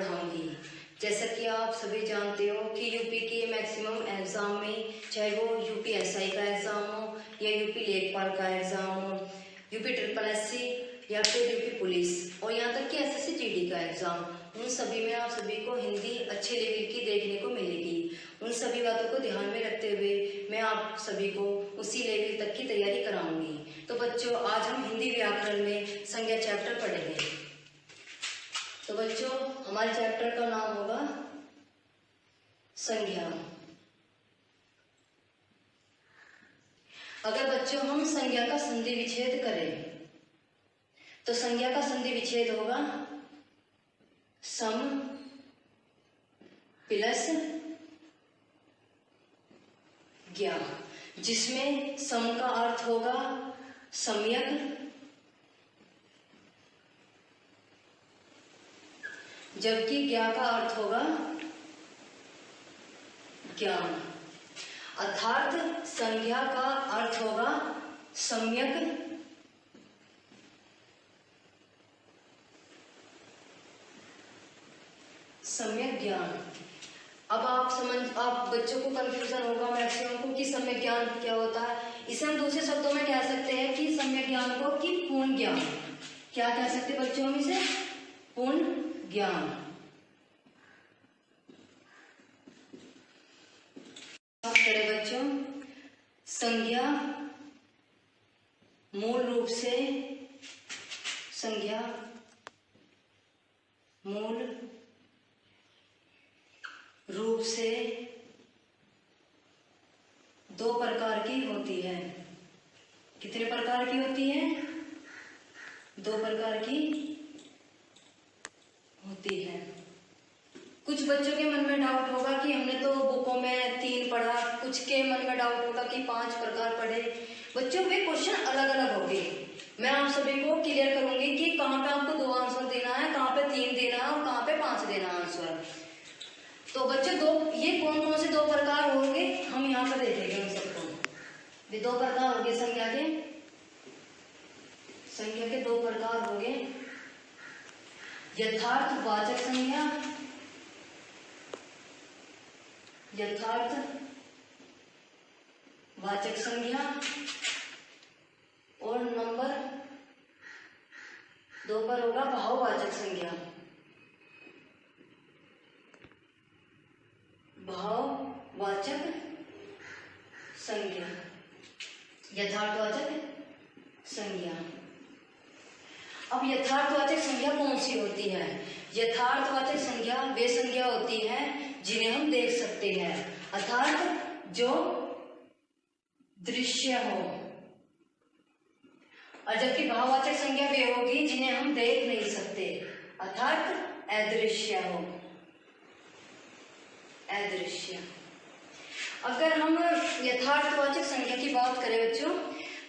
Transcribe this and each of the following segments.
पढ़ाऊंगी। जैसा कि आप सभी जानते हो कि यूपी के मैक्सिमम एग्ज़ाम में, चाहे वो यूपीएसआई का एग्ज़ाम हो या यूपी लेखपाल का एग्ज़ाम हो, यूपी ट्रिपल एससी या फिर यूपी पुलिस और यहाँ तक कि एसएससी जीडी का एग्ज़ाम, उन सभी में आप सभी को हिंदी अच्छे लेवल की देखने को मिलेगी। उन सभी बातों को ध्यान में रखते हुए मैं आप सभी को उसी लेवल तक की तैयारी कराऊंगी। तो बच्चों, आज हम हिंदी व्याकरण में संज्ञा चैप्टर पढ़ेंगे। तो बच्चों, हमारे चैप्टर का नाम होगा संज्ञा। अगर बच्चों हम संज्ञा का संधि विच्छेद करें तो संज्ञा का संधि विच्छेद होगा सम प्लस ज्ञा, जिसमें सम का अर्थ होगा सम्यक, जबकि ज्ञा का अर्थ होगा ज्ञान। अर्थात संज्ञा का अर्थ होगा सम्यक, सम्यक ज्ञान। अब आप बच्चों को कंफ्यूजन होगा मैक्सिमम को कि सम्यक ज्ञान क्या होता है। इसे हम दूसरे शब्दों में कह सकते हैं कि सम्यक ज्ञान को कि पूर्ण ज्ञान। क्या कह सकते हैं बच्चों हम इसे? पूर्ण ज्ञान। बात करें बच्चों, संज्ञा मूल रूप से संज्ञा मूल रूप से दो प्रकार की होती है। कितने प्रकार की होती है? दो प्रकार की होती है। कुछ बच्चों के मन में डाउट होगा कि हमने तो बुकों में 3 पढ़ा, कुछ के मन में डाउट होगा कि 5 प्रकार पढ़े। बच्चों, वे क्वेश्चन अलग अलग होंगे। मैं आप सभी को क्लियर करूंगी कि कहाँ पे आपको 2 आंसर देना है, कहाँ पे 3 देना है और कहाँ पे 5 देना आंसर। तो बच्चों, ये कौन कौन से 2 प्रकार होंगे हम यहाँ पर देखेंगे उन सबको। ये 2 प्रकार होंगे संज्ञा के 2 प्रकार होंगे। यथार्थ वाचक संज्ञा, यथार्थ वाचक संज्ञा, और नंबर 2 पर होगा भाववाचक संज्ञा। भाववाचक संज्ञा, यथार्थवाचक संज्ञा। अब यथार्थवाचक संज्ञा कौन सी होती है? यथार्थवाचक संज्ञा वे संज्ञा होती है जिन्हें हम देख सकते हैं, अर्थात जो दृश्य हो। और जबकि भाववाचक संज्ञा वे होगी जिन्हें हम देख नहीं सकते, अर्थात अदृश्य हो, अदृश्य। अगर हम यथार्थवाचक संज्ञा की बात करें बच्चों,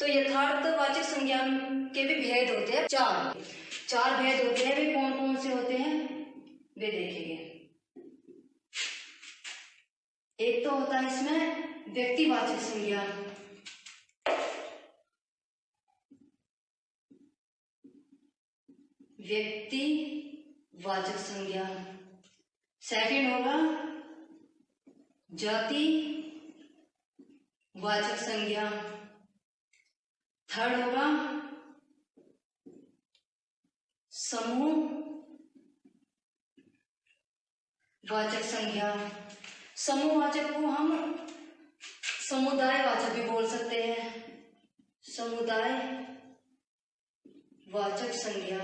तो यथार्थवाचक संज्ञा के भी भेद होते हैं। 4 भेद होते हैं। वे कौन कौन से होते हैं वे देखेंगे। एक तो होता है इसमें व्यक्तिवाचक संज्ञा, व्यक्तिवाचक संज्ञा। सेकंड होगा जाति वाचक संज्ञा। थर्ड होगा समूह वाचक संज्ञा। समूहवाचक को हम समुदाय वाचक भी बोल सकते हैं, समुदाय वाचक संज्ञा।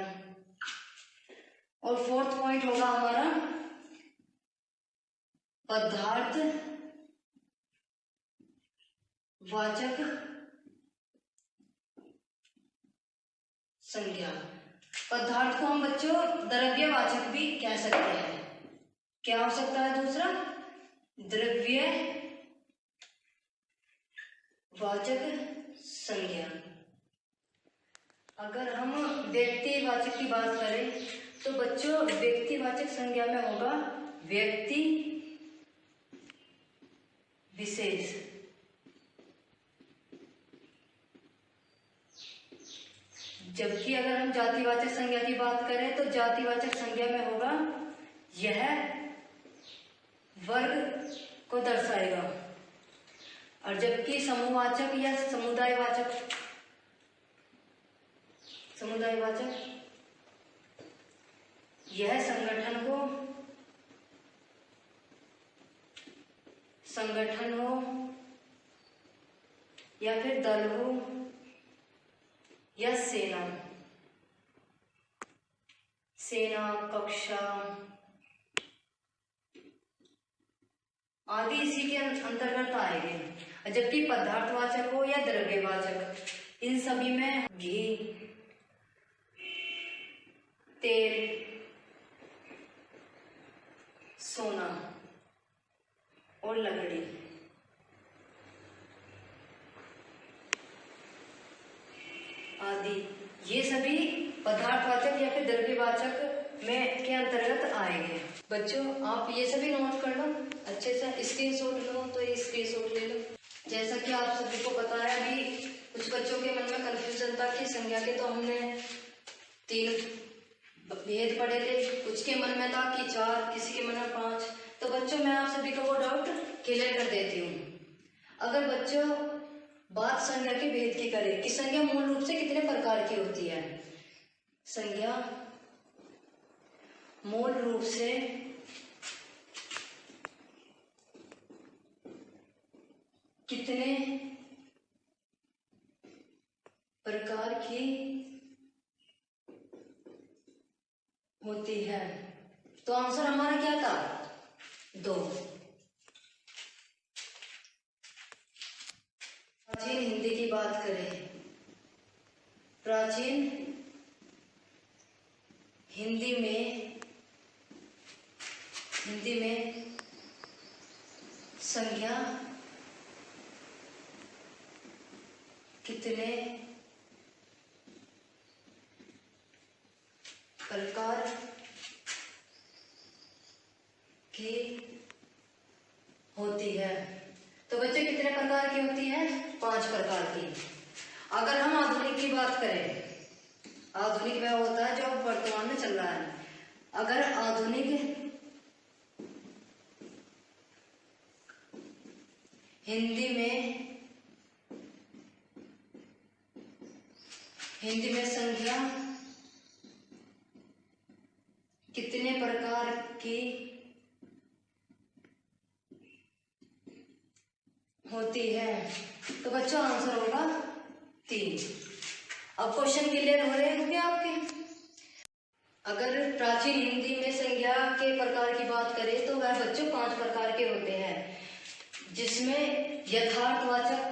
और 4th पॉइंट होगा हमारा पदार्थ वाचक संज्ञा। पदार्थ को हम बच्चों द्रव्यवाचक भी कह सकते हैं। क्या हो सकता है दूसरा? द्रव्य वाचक संज्ञा। अगर हम व्यक्तिवाचक की बात करें तो बच्चों व्यक्तिवाचक संज्ञा में होगा व्यक्ति विशेष। जबकि अगर हम जातिवाचक संज्ञा की बात करें तो जातिवाचक संज्ञा में होगा वर्ग को दर्शाएगा। और जबकि समूहवाचक या समुदायवाचक यह संगठन हो या फिर दल हो या सेना, कक्षा आदि इसी के अंतर्गत आएंगे। जबकि पदार्थवाचक हो या द्रव्यवाचक, इन सभी में घी, तेल, सोना और लकड़ी आदि, ये सभी पदार्थवाचक या फिर द्रव्यवाचक में के अंतर्गत आएंगे। बच्चों आप ये सभी नोट कर लो, अच्छे से स्क्रीनशॉट लो तो ये स्क्रीनशॉट ले लो। जैसा कि आप सभी को पता है, अभी कुछ बच्चों के मन में कंफ्यूजन था कि संज्ञा के तो हमने 3 भेद पढ़े थे, कुछ के मन में था कि 4, किसी के मन में 5। तो बच्चों मैं आप सभी का वो डाउट क्लियर कर देती हूँ। अगर बच्चों बात संज्ञा के भेद की करें कि संज्ञा मूल रूप से कितने प्रकार की होती है, संज्ञा मूल रूप से कितने प्रकार की होती है, तो आंसर हमारा क्या था? 2। प्राचीन हिंदी की बात करें, प्राचीन हिंदी में संज्ञा कितने प्रकार की होती है? तो बच्चे कितने प्रकार की होती है? 5 प्रकार की। अगर हम आधुनिक की बात करें, आधुनिक वह होता है जो वर्तमान में चल रहा है। अगर आधुनिक हिंदी में संज्ञा कितने प्रकार की होती है? तो बच्चों आंसर होगा 3। अब क्वेश्चन क्लियर हो रहे हैं क्या आपके? अगर प्राचीन हिंदी में संज्ञा के प्रकार की बात करें तो वह बच्चों 5 प्रकार के होते हैं, जिसमें यथार्थवाचक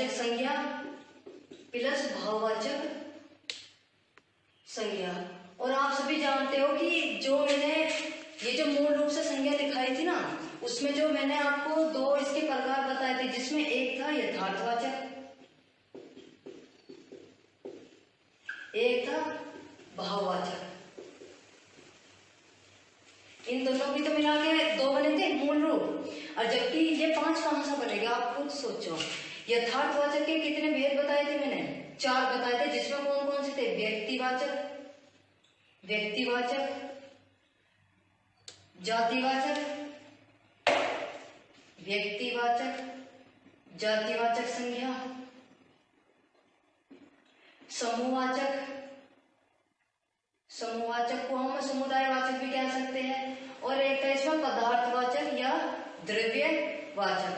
संज्ञा प्लस भाववाचक संज्ञा। और आप सभी जानते हो कि जो मैंने ये जो मूल रूप से संज्ञा दिखाई थी ना, उसमें जो मैंने आपको 2 इसके प्रकार बताए थे, जिसमें एक था यथार्थवाचक, एक था भाववाचक। इन दोनों की तो मिला के 2 बने थे मूल रूप, और जबकि ये 5 कहां से बनेगा आप खुद सोचो। यथार्थवाचक के कितने भेद बताए थे मैंने? 4 बताए थे, जिसमें कौन कौन से थे? व्यक्तिवाचक, जातिवाचक संज्ञा, समूहवाचक को हम समुदायवाचक भी कह सकते हैं, और एक था इसमें पदार्थवाचक या द्रव्यवाचक।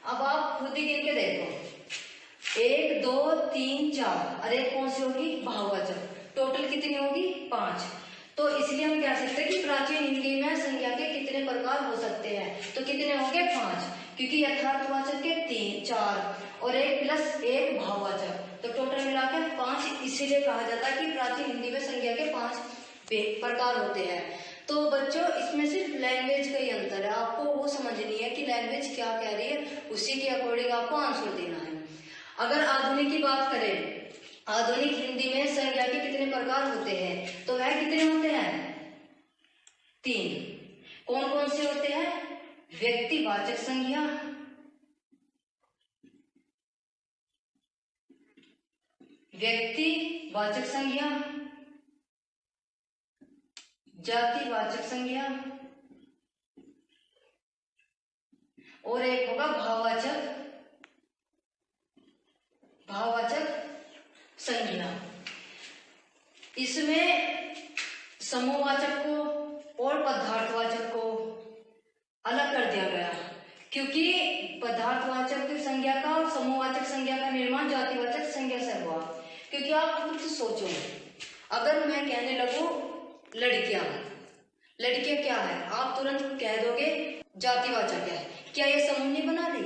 अब आप खुद ही गिन के देखो, 1 2 3 4, और एक कौन सी होगी? भाववाचक। टोटल कितनी होगी? 5। तो इसलिए हम कह सकते हैं कि प्राचीन हिंदी में संज्ञा के कितने प्रकार हो सकते हैं? तो कितने होंगे? 5, क्योंकि यथार्थवाचक के 3 4 और 1 प्लस 1 भाववाचक, तो टोटल मिलाकर 5। इसीलिए कहा जाता है कि प्राचीन हिंदी में संज्ञा के 5 प्रकार होते हैं। तो बच्चों इसमें सिर्फ लैंग्वेज का ही अंतर है, आपको वो समझनी है कि लैंग्वेज क्या कह रही है, उसी के अकॉर्डिंग आपको आंसर देना है। अगर आधुनिक की बात करें, आधुनिक हिंदी में संज्ञा के कितने प्रकार होते हैं? तो वह कितने होते हैं? 3। कौन कौन से होते हैं? व्यक्तिवाचक संज्ञा, जातिवाचक संज्ञा और एक होगा भाववाचक संज्ञा। इसमें समूहवाचक को और पदार्थवाचक को अलग कर दिया गया, क्योंकि पदार्थवाचक संज्ञा का और समूहवाचक संज्ञा का निर्माण जातिवाचक संज्ञा से हुआ। क्योंकि आप खुद सोचो, अगर मैं कहने लगूं लड़कियां क्या है, आप तुरंत कह दोगे जातिवाचक है। क्या ये समूह नहीं बना रही?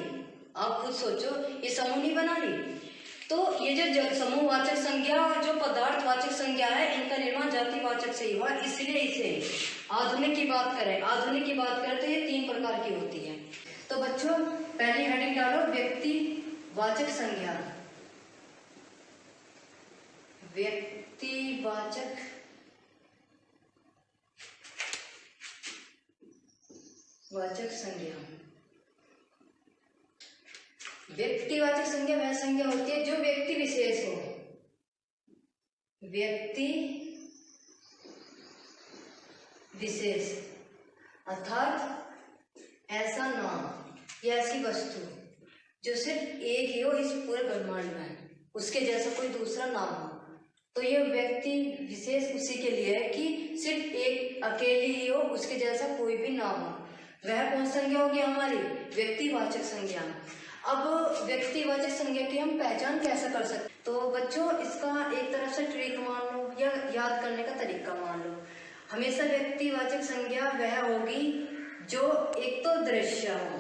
आप खुद सोचो, ये समूह नहीं बना रही। तो ये जो समूहवाचक संज्ञा और जो पदार्थवाचक संज्ञा है, इनका निर्माण जातिवाचक से ही हुआ। इसलिए इसे आधुनिक की बात करें तो ये 3 प्रकार की होती है। तो बच्चों, पहली हेडिंग डालो व्यक्तिवाचक संज्ञा। व्यक्तिवाचक संज्ञा। व्यक्तिवाचक संज्ञा वह संज्ञा होती है जो व्यक्ति विशेष हो। व्यक्ति विशेष अर्थात ऐसा नाम या ऐसी वस्तु जो सिर्फ एक ही हो इस पूरे ब्रह्मांड में, उसके जैसा कोई दूसरा नाम हो। तो ये व्यक्ति विशेष उसी के लिए है कि सिर्फ एक अकेली ही हो, उसके जैसा कोई भी ना हो। वह कौन संज्ञा होगी? हमारी व्यक्तिवाचक संज्ञा। अब व्यक्तिवाचक संज्ञा की हम पहचान कैसे कर सकते? तो बच्चों, इसका एक तरफ से ट्रिक मान लो या याद करने का तरीका मान लो। हमेशा व्यक्तिवाचक संज्ञा वह होगी जो एक तो दृश्य हो।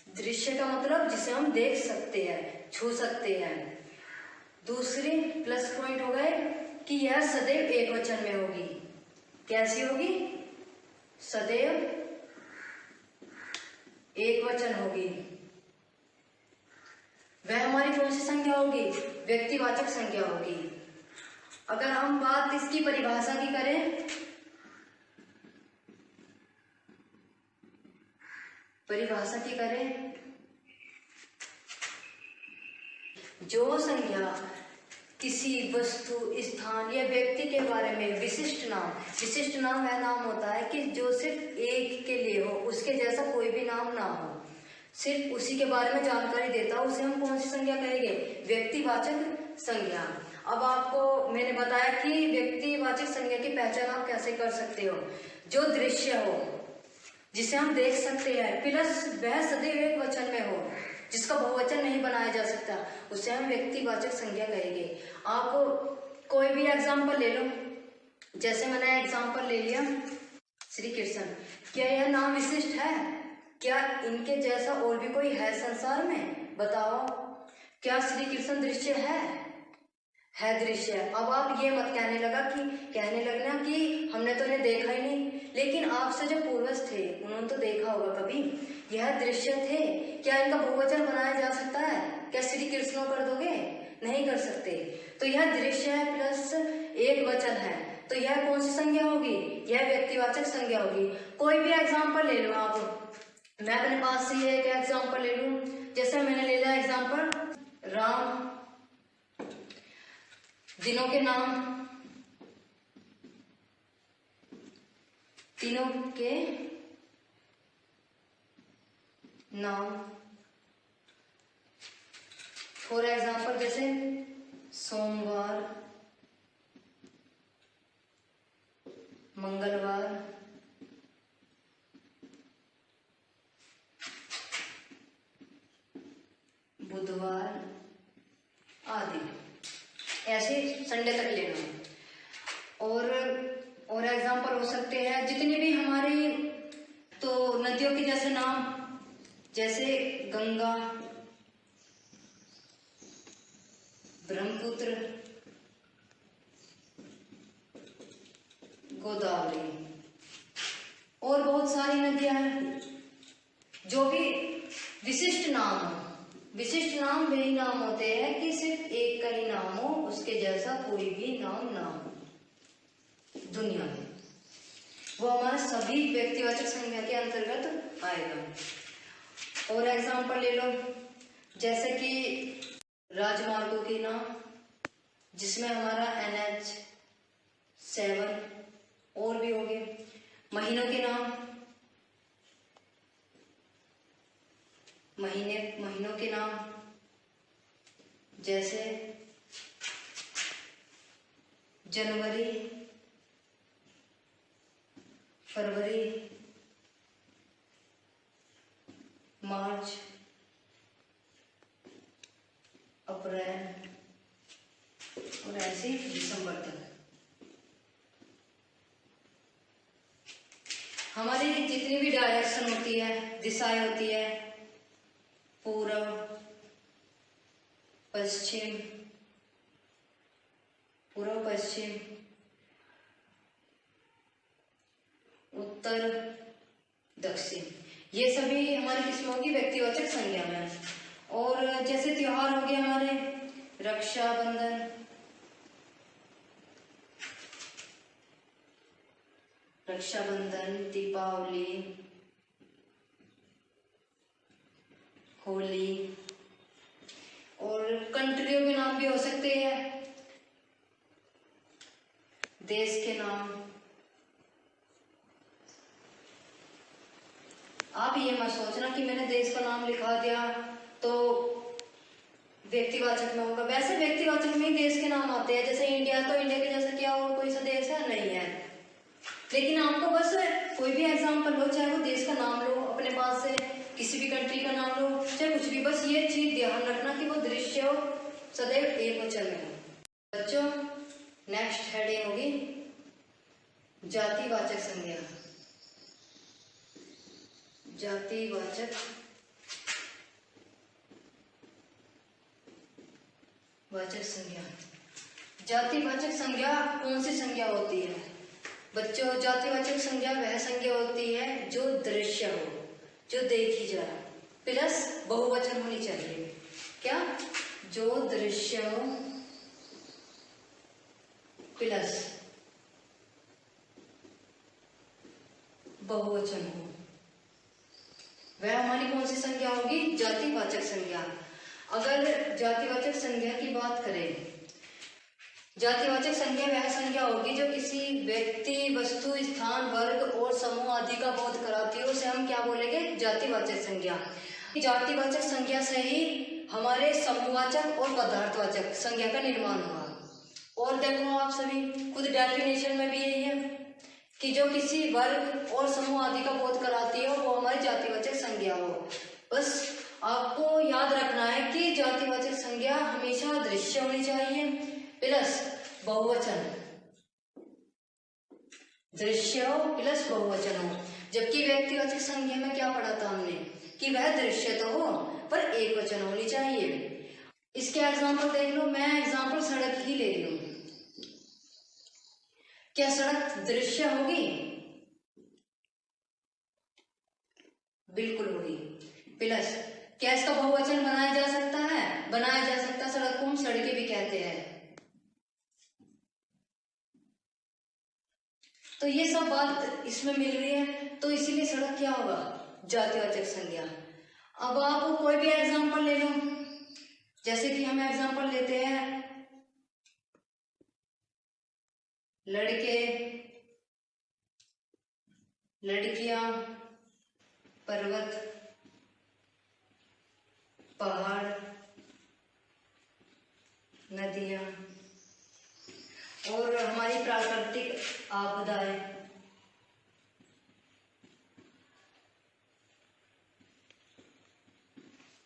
दृश्य का मतलब जिसे हम देख सकते हैं, छू सकते हैं। दूसरी प्लस पॉइंट हो गए कि यह सदैव एक वचन में होगी। कैसी होगी? सदैव एक वचन होगी। वह हमारी कौन सी संज्ञा होगी? व्यक्तिवाचक संज्ञा होगी। अगर हम बात इसकी परिभाषा की करें, जो संज्ञा किसी वस्तु, स्थान या व्यक्ति के बारे में विशिष्ट नाम वह नाम होता है कि जो सिर्फ एक के लिए हो, उसके जैसा कोई भी नाम ना हो, सिर्फ उसी के बारे में जानकारी देता हो, उसे हम कौन सी संज्ञा कहेंगे? व्यक्तिवाचक संज्ञा। अब आपको मैंने बताया कि व्यक्तिवाचक संज्ञा की पहचान आप कैसे कर सकते हो। जो दृश्य हो, जिसे हम देख सकते हैं, प्लस वह सदैव एक वचन में हो, जिसका बहुवचन नहीं बनाया जा सकता, उसे हम व्यक्तिवाचक संज्ञा कहेंगे। आप कोई भी एग्जाम्पल ले लो। जैसे मैंने एग्जाम्पल ले लिया श्री कृष्ण। क्या यह नाम विशिष्ट है? क्या इनके जैसा और भी कोई है संसार में? बताओ। क्या श्री कृष्ण दृश्य है दृश्य। अब आप ये मत कहने लगना कि हमने तो इन्हें देखा ही नहीं। लेकिन आपसे जो पूर्वज थे उन्होंने तो देखा होगा कभी। यह दृश्य थे। क्या इनका बहुवचन बनाया जा सकता है? क्या श्री कृष्ण कर दोगे? नहीं कर सकते। तो यह दृश्य है प्लस एक वचन है, तो यह कौन सी संज्ञा होगी? यह व्यक्तिवाचक संज्ञा होगी। कोई भी एग्जाम्पल ले लो आप। मैं अपने पास से एक एग्जाम्पल ले लूं। जैसे मैंने ले लिया एग्जाम्पल राम, दिनों के नाम, तीनों के नाम। फॉर एग्जाम्पल जैसे सोमवार, मंगलवार, बुधवार आदि। ऐसे संडे तक लेना। और एग्जाम्पल हो सकते हैं जितनी भी हमारी तो नदियों के जैसे नाम, जैसे गंगा, ब्रह्मपुत्र, गोदावरी और बहुत सारी नदियां हैं। जो भी विशिष्ट नाम वही नाम होते हैं कि सिर्फ एक का ही नाम हो, उसके जैसा कोई भी नाम ना हो दुनिया में। वो हमारा सभी व्यक्तिवाचक संज्ञा के अंतर्गत आएगा। और एग्जाम्पल ले लो जैसे कि राजमार्गों के नाम, जिसमें हमारा NH 7 और भी हो गए। महीनों के नाम, महीनों के नाम जैसे जनवरी, फरवरी, मार्च, अप्रैल और ऐसे दिसंबर तक। हमारी जितनी भी डायरेक्शन होती है, दिशाएं होती है, पूर्व, पश्चिम, पूर्व पश्चिम, उत्तर दक्षिण, ये सभी हमारी किसमें होगी? व्यक्तिवाचक संज्ञा में। और जैसे त्योहार हो गए हमारे, रक्षाबंधन, दीपावली, होली। और कंट्रियों के नाम भी हो सकते हैं, देश के नाम। आप ये मत सोचना कि मैंने देश का नाम लिखा दिया तो व्यक्तिवाचक में होगा। वैसे व्यक्तिवाचक में ही देश के नाम आते हैं, जैसे इंडिया, तो इंडिया के जैसे क्या और कोई सा देश है? नहीं है। लेकिन आपको बस कोई भी एग्जाम्पल लो, चाहे वो देश का नाम लो अपने पास से, किसी भी कंट्री का नाम लो, चाहे कुछ भी, बस ये चीज ध्यान रखना कि वो दृश्य हो सदैव एकवचन में हो। बच्चों, नेक्स्ट हेडिंग होगी जातिवाचक संज्ञा। जातिवाचक संज्ञा। जातिवाचक संज्ञा कौन सी संज्ञा होती है बच्चों? जातिवाचक संज्ञा वह संज्ञा होती है जो दृश्य हो, जो देखी जाए, प्लस बहुवचन होनी चाहिए। क्या? जो दृश्य हो प्लस बहुवचन हो, वह हमारी कौन सी संज्ञा होगी? जातिवाचक संज्ञा। अगर जातिवाचक संज्ञा की बात करें, जातिवाचक संज्ञा वह संज्ञा होगी जो किसी व्यक्ति, वस्तु, स्थान, वर्ग और समूह आदि का बोध कराती है, उसे हम क्या बोलेंगे? जातिवाचक संज्ञा। जातिवाचक संज्ञा से ही हमारे समूहवाचक और पदार्थवाचक संज्ञा का निर्माण हुआ। और देखो आप सभी, खुद डेफिनेशन में भी यही है कि जो किसी वर्ग और समूह आदि का बोध कराती है वो हमारी जातिवाचक संज्ञा हो। बस आपको याद रखना है कि जातिवाचक संज्ञा हमेशा दृश्य होनी चाहिए, प्लस बहुवचन, दृश्य हो प्लस बहुवचन हो। जबकि व्यक्तिवाचक संज्ञा में क्या पढ़ा था हमने कि वह दृश्य तो हो पर एक वचन होनी चाहिए। इसके एग्जाम्पल देख लो, मैं एग्जाम्पल सड़क ही ले लूं। क्या सड़क दृश्य होगी? बिल्कुल होगी। प्लस क्या इसका बहुवचन बनाया जा सकता है? बनाया जा सकता है। सड़क को हम सड़कें भी कहते हैं। तो ये सब बात इसमें मिल रही है, तो इसीलिए सड़क क्या होगा? जातिवाचक संज्ञा। अब आप कोई भी एग्जाम्पल ले लो, जैसे कि हम एग्जाम्पल लेते हैं लड़के, लड़कियां, पर्वत, पहाड़, नदियां और हमारी प्राकृतिक आपदाएं।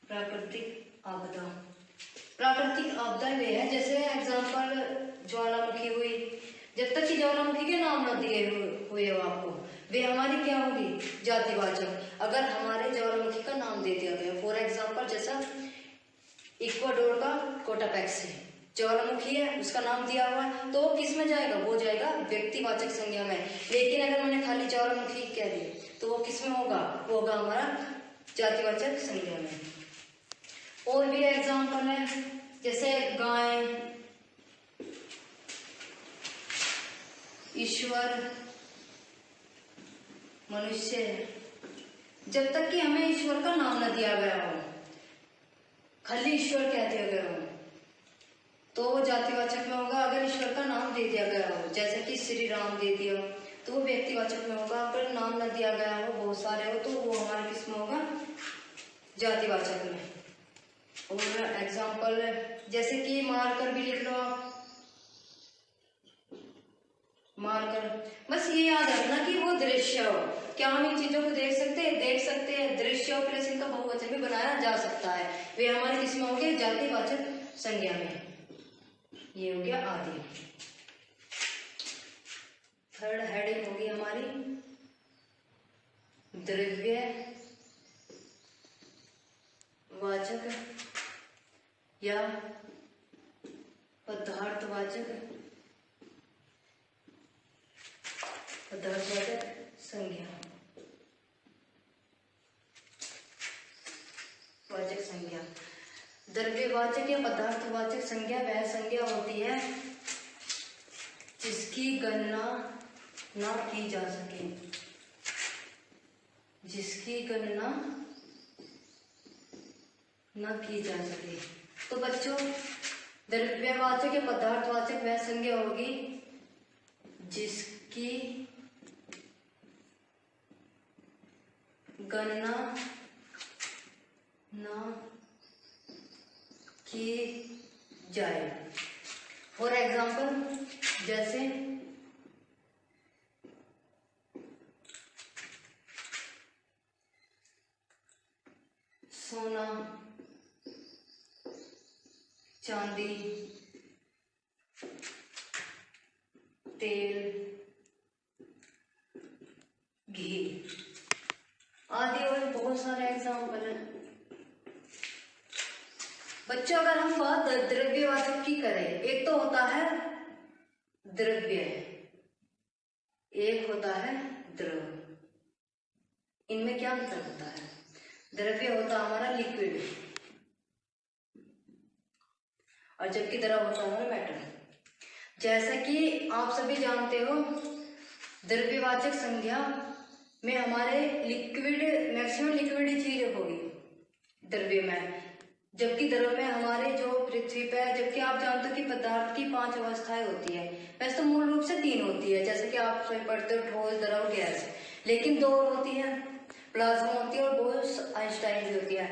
प्राकृतिक आपदा, प्राकृतिक आपदाएं वे है, जैसे एग्जाम्पल ज्वालामुखी हुई। जब तक कि ज्वालामुखी के नाम न दिए हुए हो आपको, वे हमारी क्या होगी? जातिवाचक। अगर हमारे ज्वालामुखी का नाम दे दिया गया, फॉर एग्जाम्पल जैसा इक्वाडोर का कोटापेक्स है, ज्वालामुखी है, उसका नाम दिया हुआ है, तो वो किस में जाएगा? वो जाएगा व्यक्तिवाचक संज्ञा में। लेकिन अगर मैंने खाली ज्वालामुखी कह दिया तो वो किस में होगा? वो होगा हमारा जातिवाचक संज्ञा में। और भी एग्जाम्पल है, जैसे गाय, ईश्वर, मनुष्य। जब तक कि हमें ईश्वर का नाम न दिया गया हो, खाली ईश्वर कह दिया गया हो, तो वो जातिवाचक में होगा। अगर ईश्वर का नाम दे दे दिया गया हो, जैसे कि श्री राम दे दिया, तो वो व्यक्तिवाचक में होगा। अगर नाम न दिया गया हो, बहुत सारे हो, तो वो हमारे किस में होगा, जातिवाचक में। और एग्जाम्पल जैसे कि मारकर भी लिख लो आप, मारकर। बस ये याद रखना कि वो दृश्य हो। क्या हम इन चीजों को देख सकते हैं? देख सकते हैं। दृश्य और प्लस इनका बहुवचन भी बनाया जा सकता है। वे हमारे किस में हो गए, जातिवाचक संज्ञा में। ये हो गया आदि। थर्ड हेडिंग होगी हमारी द्रव्य वाचक या पदार्थवाचक संज्ञा, वाचक संज्ञा। द्रव्यवाचक या पदार्थवाचक संज्ञा वह संज्ञा होती है जिसकी गणना न की जा सके, जिसकी गणना न की जा सके। तो बच्चों, द्रव्यवाचक या पदार्थवाचक वह संज्ञा होगी जिसकी गणना न की जाए। फॉर एग्जाम्पल जैसे सोना, चांदी, तेल, घी आदि और बहुत सारे एग्जाम्पल हैं। बच्चों, अगर हम बात द्रव्यवाचक की करें, एक तो होता है द्रव्य, एक होता है द्रव। इनमें क्या अंतर होता है? द्रव्य होता हमारा लिक्विड और जबकि द्रव होता है मैटर। जैसा कि आप सभी जानते हो, द्रव्यवाचक संज्ञा में हमारे लिक्विड, मैक्सिमम लिक्विड चीज होगी द्रव्य में, जबकि द्रव में हमारे जो पृथ्वी पर, जबकि आप जानते हो कि पदार्थ की 5 अवस्थाएं होती है। वैसे तो मूल रूप से 3 होती है, जैसे कि आप स्वयं पढ़ते हो, ठोस, द्रव, गैस। लेकिन 2 होती है, प्लाज्मा होती है और बोस आइंस्टाइन भी होती है।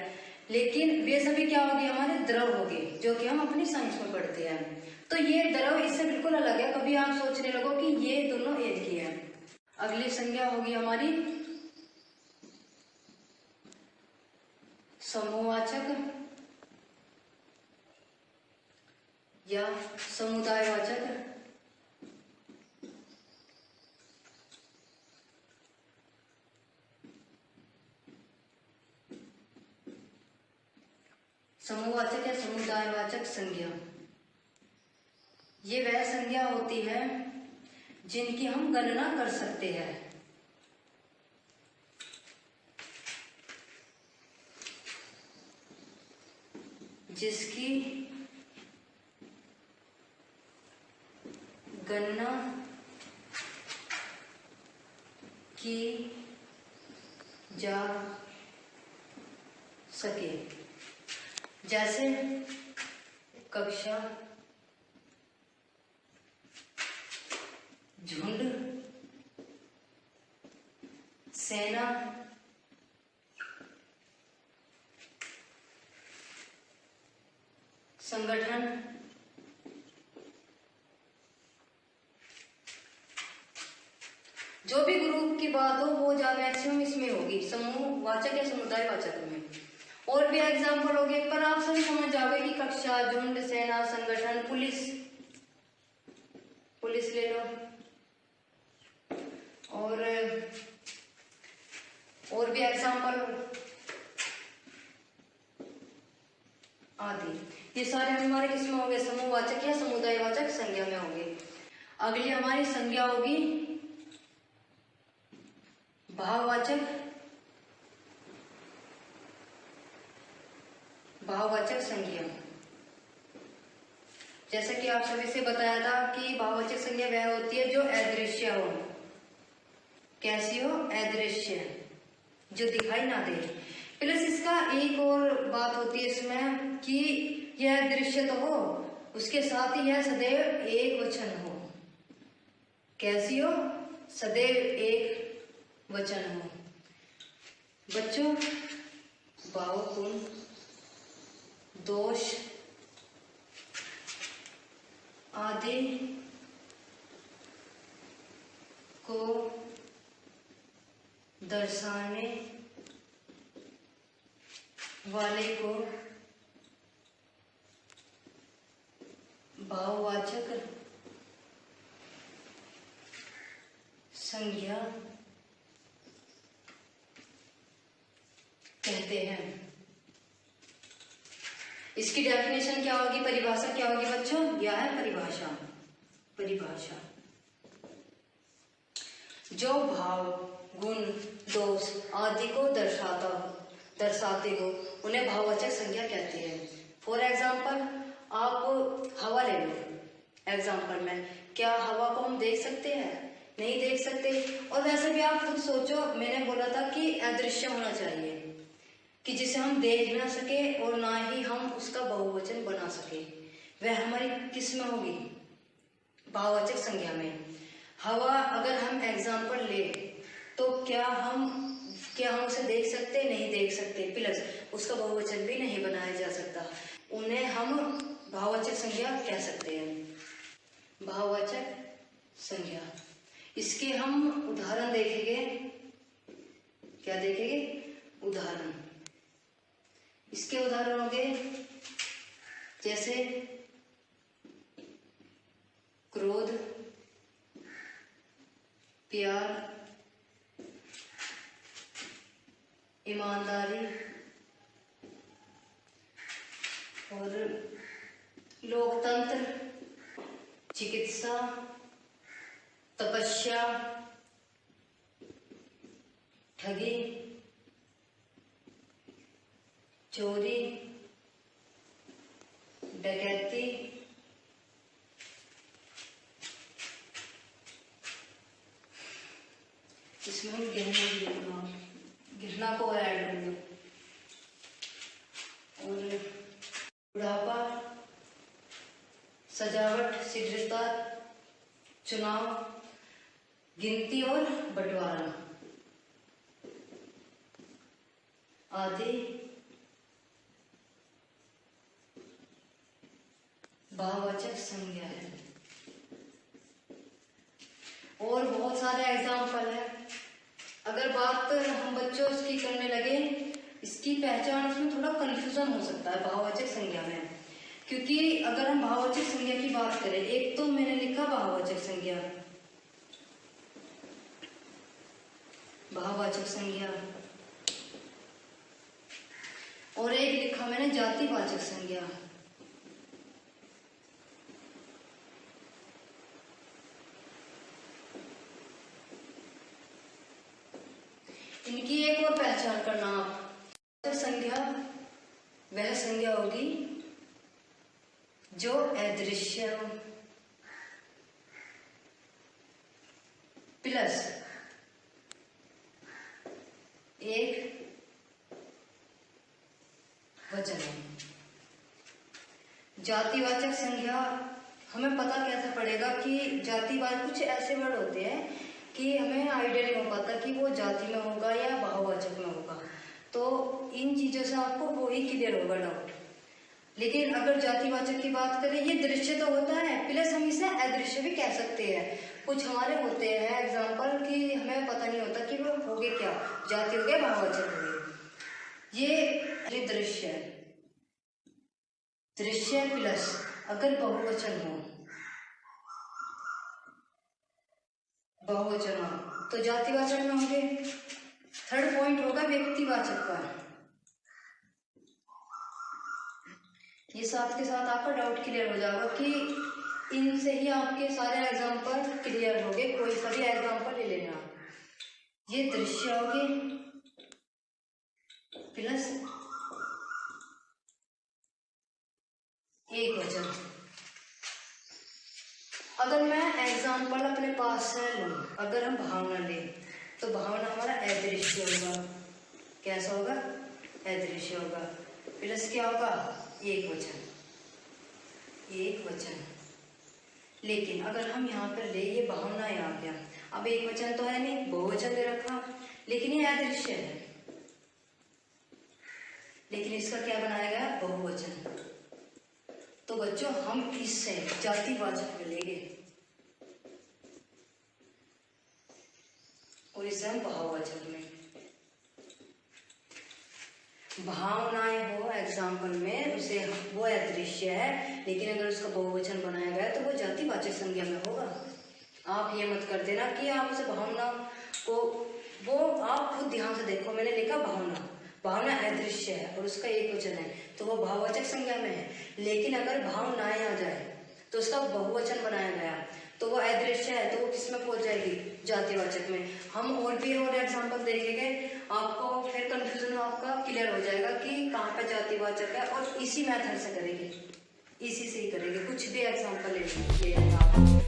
लेकिन वे सभी क्या होगी, हमारे द्रव होगी, जो कि हम अपनी साइंस में पढ़ते हैं। तो ये द्रव इससे बिल्कुल अलग है। कभी आप सोचने लगो कि ये दोनों एक ही है। अगली संज्ञा होगी हमारी समूहवाचक या समुदायवाचक। समूहवाचक या समुदायवाचक संज्ञा, ये वह संज्ञा होती है जिनकी हम गणना कर सकते हैं, जिसकी गणना की जा सके। जैसे कक्षा, झुंड, सेना, संगठन, जो भी ग्रुप की बात हो वो मैक्सिमम इसमें होगी, समूहवाचक या समुदायवाचक में। और भी एग्जाम्पल हो गए, पर आप सभी समझ जाओगे कि कक्षा, झुंड, सेना, संगठन, पुलिस, पुलिस ले लो, और भी एग्जाम्पल आदि। ये सारे हमारे किसमें होंगे, समूहवाचक या समुदायवाचक संज्ञा में होंगे। अगली हमारी संज्ञा होगी भाववाचक, भाववाचक संज्ञा। जैसे कि आप सभी से बताया था कि भाववाचक संज्ञा वह होती है जो अदृश्य हो। कैसी हो? अदृश्य, जो दिखाई ना दे। प्लस इसका एक और बात होती है इसमें कि यह दृश्य तो हो, उसके साथ ही यह सदैव एक वचन हो। कैसी हो, सदैव एक वचन हो। बच्चों, भाव गुण दोष आदि को दर्शाने वाले को भाववाचक संज्ञा कहते हैं। इसकी डेफिनेशन क्या होगी, परिभाषा क्या होगी बच्चों? यह है परिभाषा। परिभाषा, जो भाव गुण दोष आदि को दर्शाते हो उन्हें भाववाचक संज्ञा कहते हैं। फॉर एग्जाम्पल, आप हवा ले लो। एग्जाम्पल में, क्या हवा को हम देख सकते हैं? नहीं देख सकते। और वैसे भी आप खुद सोचो, मैंने बोला था कि अदृश्य होना चाहिए, कि जिसे हम देख ना सके और ना ही हम उसका बहुवचन बना सके। वह हमारी किस में होगी? भाववाचक संज्ञा में। हवा अगर हम एग्जाम्पल ले तो क्या हम उसे देख सकते? नहीं देख सकते। प्लस उसका बहुवचन भी नहीं बनाया जा सकता। उन्हें हम भाववाचक संज्ञा कह सकते हैं। भाववाचक संज्ञा, इसके हम उदाहरण देखेंगे। क्या देखेंगे? उदाहरण। इसके उदाहरण होंगे जैसे क्रोध, प्यार, ईमानदारी और लोकतंत्र, चिकित्सा, तपस्या, ठगी, चोरी, डकैती, इसमें हम घृणा को ऐड करेंगे। और बुढ़ापा, सजावट, शीघ्रता, चुनाव, गिनती और बंटवारा आदि भाववाचक संज्ञा है। और बहुत सारे एग्जाम्पल है। अगर बात हम बच्चों इसकी करने लगे, इसकी पहचान उसमें थोड़ा कंफ्यूजन हो सकता है भाववाचक संज्ञा में। क्योंकि अगर हम भाववाचक संज्ञा की बात करें, एक तो मैंने लिखा भाववाचक संज्ञा, भाववाचक संज्ञा, और एक लिखा मैंने जातिवाचक संज्ञा। इनकी एक और पहचान करना आप। संज्ञा वह संज्ञा होगी जो अदृश्य प्लस एक वचन है। जातिवाचक संज्ञा हमें पता कैसे पड़ेगा कि जातिवाचक, कुछ ऐसे वर्ड होते हैं कि हमें आइडिया नहीं हो पाता कि वो जाति में होगा या भाववाचक में होगा। तो इन चीजों से आपको वो ही क्लियर होगा डाउट। लेकिन अगर जातिवाचक की बात करें, ये दृश्य तो होता है, प्लस हम इसे अदृश्य भी कह सकते हैं। कुछ हमारे होते हैं एग्जाम्पल कि हमें पता नहीं होता कि वो हो गए क्या, जाति हो गया, भाववाचक हो गए। ये दृश्य है। दृश्य प्लस अगर बहुवचन हो, बहुवचन हो तो जातिवाचक में होंगे। थर्ड पॉइंट होगा व्यक्तिवाचक का। ये साथ के साथ आपका डाउट क्लियर हो जाएगा कि इनसे ही आपके सारे एग्जाम्पल क्लियर हो गए। कोई सा भी एग्जाम्पल ले लेना। ये दृश्य हो गए प्लस एक वचन। अगर मैं एग्जाम्पल अपने पास से लूं, अगर हम भावना लें तो भावना हमारा अदृश्य होगा। कैसा होगा? अदृश्य होगा। प्लस क्या होगा? एक वचन। एक वचन। लेकिन अगर हम यहाँ पर ले, ये भावनाएं आ गया, अब एक वचन तो है नहीं, बहुवचन दे रखा, लेकिन ये अदृश्य है, लेकिन इसका क्या बनाया गया, बहुवचन। तो बच्चों हम इससे जातिवाचक मिलेंगे और इससे हम भाववाचक में। भावनाएं हो एग्जाम्पल में, उसे वो अदृश्य है, लेकिन अगर उसका बहुवचन बनाया गया तो वो जातिवाचक संज्ञा में होगा। आप ये मत कर देना कि आप उसे भावना को, वो आप खुद ध्यान से देखो, मैंने लिखा भावना, भावना अदृश्य है और उसका एक वचन है तो वो भाववाचक संज्ञा में है, लेकिन अगर भावनाएं आ जाए तो उसका बहुवचन बनाया गया तो वो अदृश्य है, तो वो किस में पहुंच जाएगी, जातिवाचक में। हम और एग्जाम्पल देखेंगे, आपको फिर कंफ्यूजन आपका क्लियर हो जाएगा कि कहाँ पे जातिवाचक है, और इसी मेथड से करेंगे, इसी से ही करेंगे, कुछ भी एग्जाम्पल ले लेंगे आप।